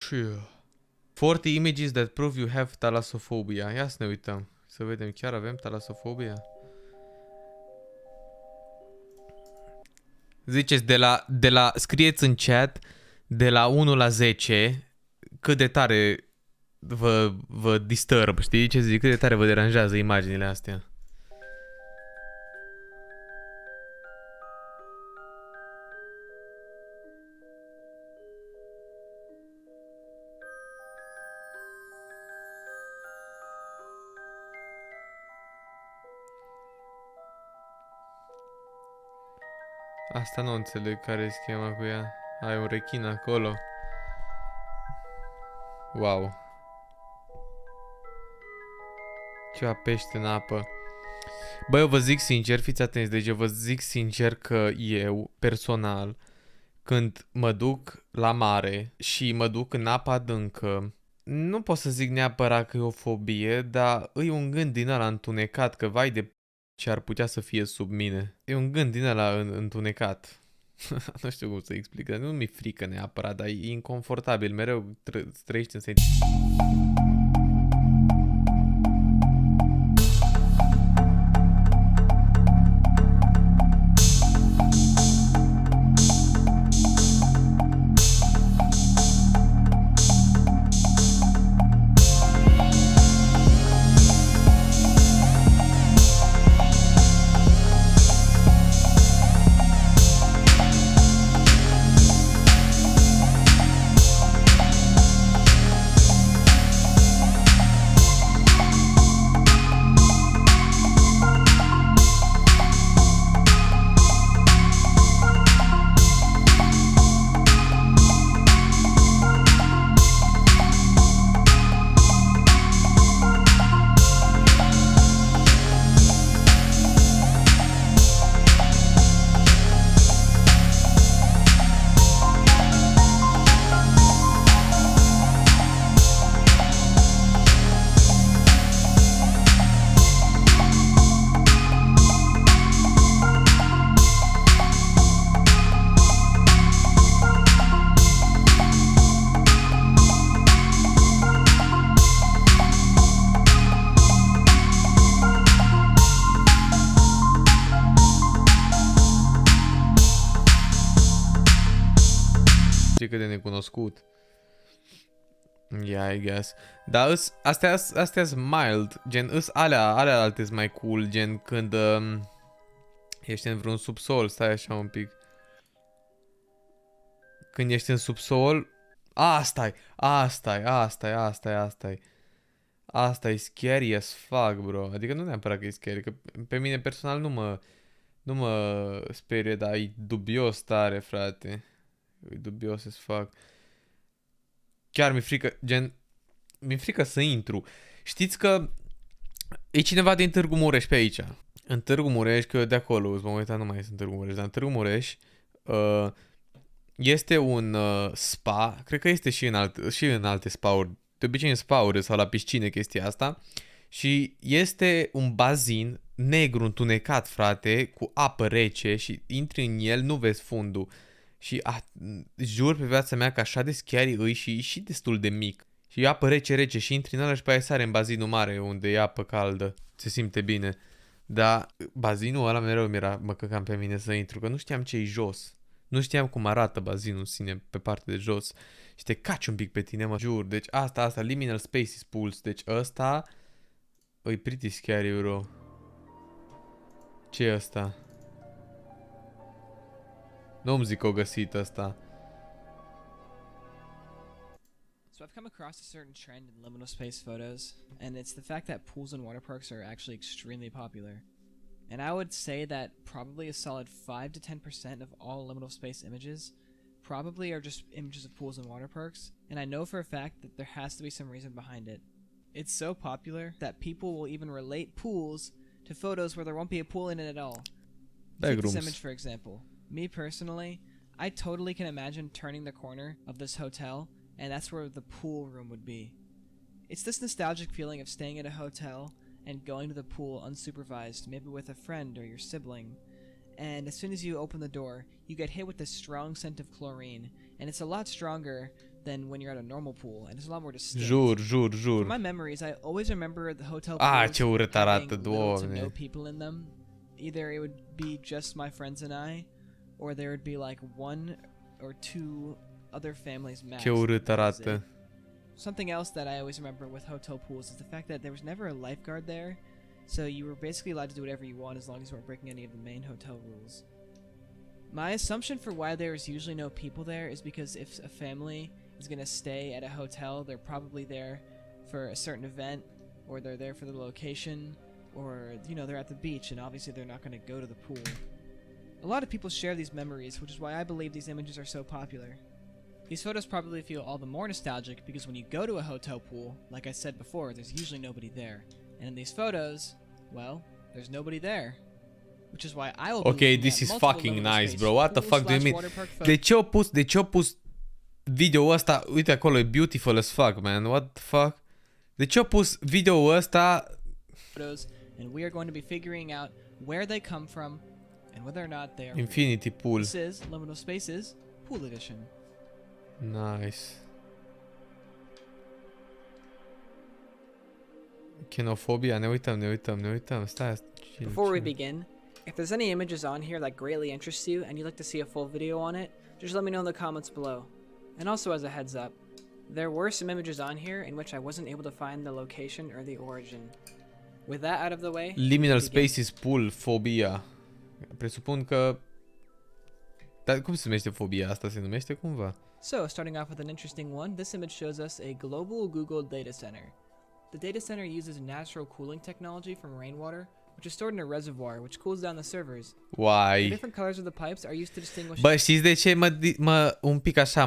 Ce? 40 images that prove you have thalassophobia. Ia să ne uităm. Să vedem, chiar avem thalassophobia? Ziceți scrieți în chat de la 1 la 10 cât de tare vă disturb, știi ce zic? Cât de tare vă deranjează imaginile astea. Asta nu înțeleg care e schema cu ea. Ai un rechin acolo. Wow. Ceva pește în apă. Bă, eu vă zic sincer, fiți atenți, deci eu vă zic sincer că eu, personal, când mă duc la mare și mă duc în apă adâncă, nu pot să zic neapărat că e o fobie, dar e un gând din ăla întunecat, că vai de ce ar putea să fie sub mine. E un gând din ăla întunecat. Nu știu cum să explic, nu mi-e frică neapărat, dar e inconfortabil, mereu trăiești în de necunoscut. Yeah, I guess. Dar astea sunt mild, gen alea alte sunt mai cool, gen când ești în vreun subsol, stai așa un pic. Când ești în subsol, asta e scary as fuck, bro. Adică nu neapărat că e scary, că pe mine personal nu mă sperie, dar e dubios tare, frate. E dubios as fuck. Chiar mi-e frică, gen, mi-e frică să intru. Știți că e cineva din Târgu Mureș pe aici. În Târgu Mureș, că eu de acolo, îți mă uitam, nu mai sunt în Târgu Mureș, dar în Târgu Mureș este un spa, cred că este și în alte spa-uri, de obicei în spa-uri sau la piscine chestia asta. Și este un bazin negru întunecat, frate, cu apă rece și intri în el, nu vezi fundul. Și jur pe viața mea că așa de scary îi și destul de mic. Și e apă rece și intri în ăla și pe aia sare în bazinul mare unde e apă caldă. Se simte bine. Dar bazinul ăla mereu mă căcam pe mine să intru, că nu știam ce e jos. Nu știam cum arată bazinul în sine pe partea de jos. Și te caci un pic pe tine, mă jur. Deci asta, Liminal Spaces Pulse. Deci ăsta e pretty scary, bro. Ce e ăsta? Nu-mi zic o găsit asta. So I've come across a certain trend in liminal space photos, and it's the fact that pools and water parks are actually extremely popular. And I would say that probably a solid 5 to 10% of all liminal space images probably are just images of pools and water parks, and I know for a fact that there has to be some reason behind it. It's so popular that people will even relate pools to photos where there won't be a pool in it at all. Take this image for example. Me personally, I totally can imagine turning the corner of this hotel, and that's where the pool room would be. It's this nostalgic feeling of staying at a hotel and going to the pool unsupervised, maybe with a friend or your sibling. And as soon as you open the door, you get hit with this strong scent of chlorine, and it's a lot stronger than when you're at a normal pool, and it's a lot more distinct. Jur. From my memories, I always remember the hotel Ah, pools ce urât arată, having little to no Doamne. people in them. Either it would be just my friends and I, or there would be like 1 or 2 other families max. Ce urât That was arată. it. Something else that I always remember with hotel pools is the fact that there was never a lifeguard there, so you were basically allowed to do whatever you want as long as you weren't breaking any of the main hotel rules. My assumption for why there is usually no people there is because if a family is going to stay at a hotel, they're probably there for a certain event, or they're there for the location, or, you know, they're at the beach, and obviously they're not going to go to the pool. A lot of people share these memories, which is why I believe these images are so popular. These photos probably feel all the more nostalgic because when you go to a hotel pool, like I said before, there's usually nobody there. And in these photos, well, there's nobody there. Which is why I will be Ok, looking this at is multiple fucking Liminal nice, space bro. What the pool fuck do you slash mean? water park De ce au pus video-ul ăsta? Uite acolo, e beautiful as fuck, man. What the fuck? De ce au pus video-ul ăsta? photos, and we are going to be figuring out where they come from and whether or not they are Infinity real. Pool. This is Liminal Spaces Pool Edition. Nice. Xenofobia, ne uităm. Stai. Before we begin, if there's any images on here that greatly interest you and you'd like to see a full video on it, just let me know in the comments below. And also as a heads up, there were some images on here in which I wasn't able to find the location or the origin. With that out of the way, Liminal begin. Spaces Pool, fobia. Presupun că... Dar cum se numește fobia asta? Se numește cumva? So, starting off with an interesting one, this image shows us a global Google data center. The data center uses natural cooling technology from rainwater, which is stored in a reservoir, which cools down the servers. The Uai. different colors of the pipes are used to distinguish... Bă, știți de ce un pic așa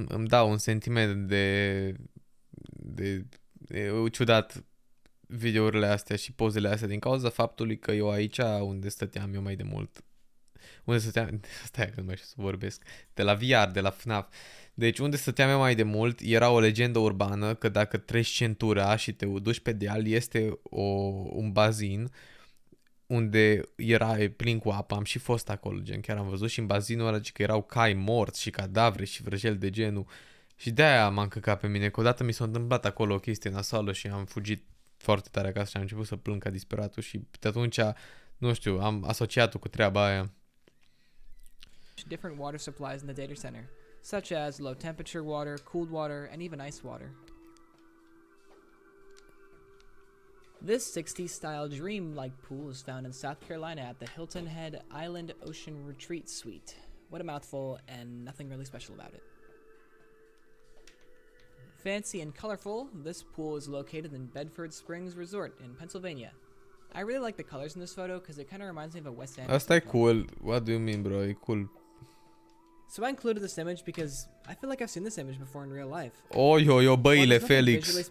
îmi dau un sentiment de ciudat videourile astea și pozele astea din cauza faptului că eu aici unde stăteam eu mai de mult, stai că nu mai știu să vorbesc, de la VR, de la FNAF. Deci unde stăteam eu mai de mult era o legendă urbană că dacă treci centura și te duci pe deal este un bazin unde era plin cu apă, am și fost acolo, gen, chiar am văzut și în bazinul ăla că erau cai morți și cadavre și vrăjeli de genul și de-aia m-am căcat pe mine, că odată mi s-a întâmplat acolo o chestie nasoală și am fugit foarte tare acasă și am început să plâng ca disperatul și de atunci, nu știu, am asociat-o cu treaba aia. different water supplies in the data center, such as low temperature water, cooled water, and even ice water. This 60s style dream-like pool is found in South Carolina at the Hilton Head Island Ocean Retreat Suite. What a mouthful, and nothing really special about it. Fancy and colorful, this pool is located in Bedford Springs Resort in Pennsylvania. I really like the colors in this photo because it kind of reminds me of a West End. Asta e cool. What do you mean, bro? E cool. So I included this image because I feel like I've seen this image before in real life. Yo, băile Well, Felix.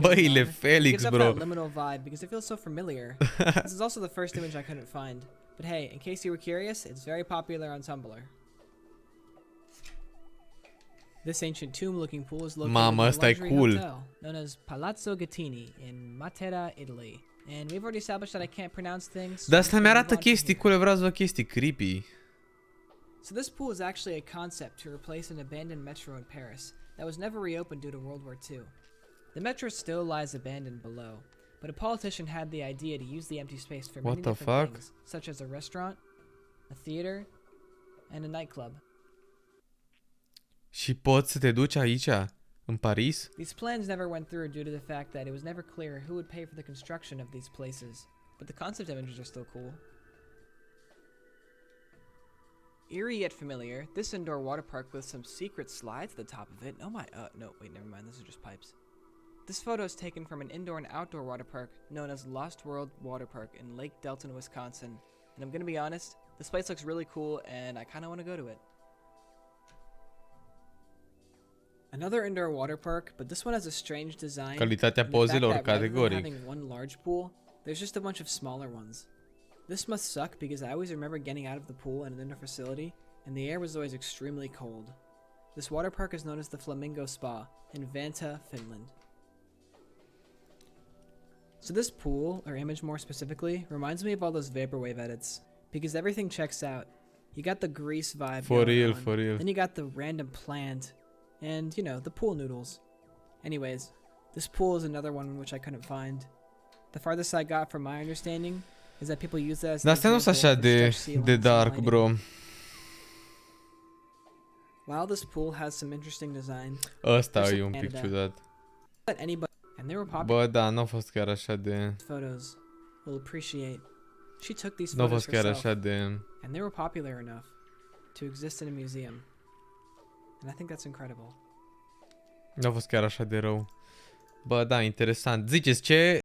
Băile It Felix, gives up bro. that liminal vibe because it feels so familiar. This is also the first image I couldn't find. But hey, in case you were curious, it's very popular on Tumblr. This ancient tomb-looking pool is located Mamă, in a ăsta e luxury cool. hotel known as Palazzo Gattini in Matera, Italy. And we've already established that I can't pronounce things. So Dar I'm asta just mi gonna arată move on from chestii here. cool, vreau să văd chestii creepy. So this pool is actually a concept to replace an abandoned metro in Paris that was never reopened due to World War II. The metro still lies abandoned below, but a politician had the idea to use the empty space for What many the different fuck? things, such as a restaurant, a theater, and a nightclub. Și poți să te duci aici, în Paris? These plans never went through due to the fact that it was never clear who would pay for the construction of these places, but the concept images are still cool. Eerie yet familiar, this indoor water park with some secret slides at the top of it. Oh my, no, wait, never mind, those are just pipes. This photo is taken from an indoor and outdoor water park known as Lost World Water Park in Lake Delton, Wisconsin. And I'm gonna be honest, this place looks really cool and I kinda wanna go to it. Another indoor water park, but this one has a strange design. Calitatea and the fact pozelor, that rather than categoric. having one large pool, there's just a bunch of smaller ones. This must suck because I always remember getting out of the pool in an indoor facility, and the air was always extremely cold. This water park is known as the Flamingo Spa in Vanta, Finland. So this pool, or image more specifically, reminds me of all those vaporwave edits, because everything checks out. You got the grease vibe. For going real, on. for real. Then you got the random plant, and you know the pool noodles. Anyways, this pool is another one which I couldn't find. The farthest I got from my understanding is that people use that as an Dar astea nu sunt example așa for stretch de ceilings and dark, lighting. bro. While this pool has some interesting design, Ăsta e un pic Canada. ciudat. let anybody and they were popular Bă, da, nu a fost chiar așa de... photos will appreciate. She took these Nu a photos fost chiar herself, așa de... and they were popular enough to exist in a museum. And I think that's incredible. Nu a fost chiar așa de rău. Bă, da, interesant. Ziceți ce...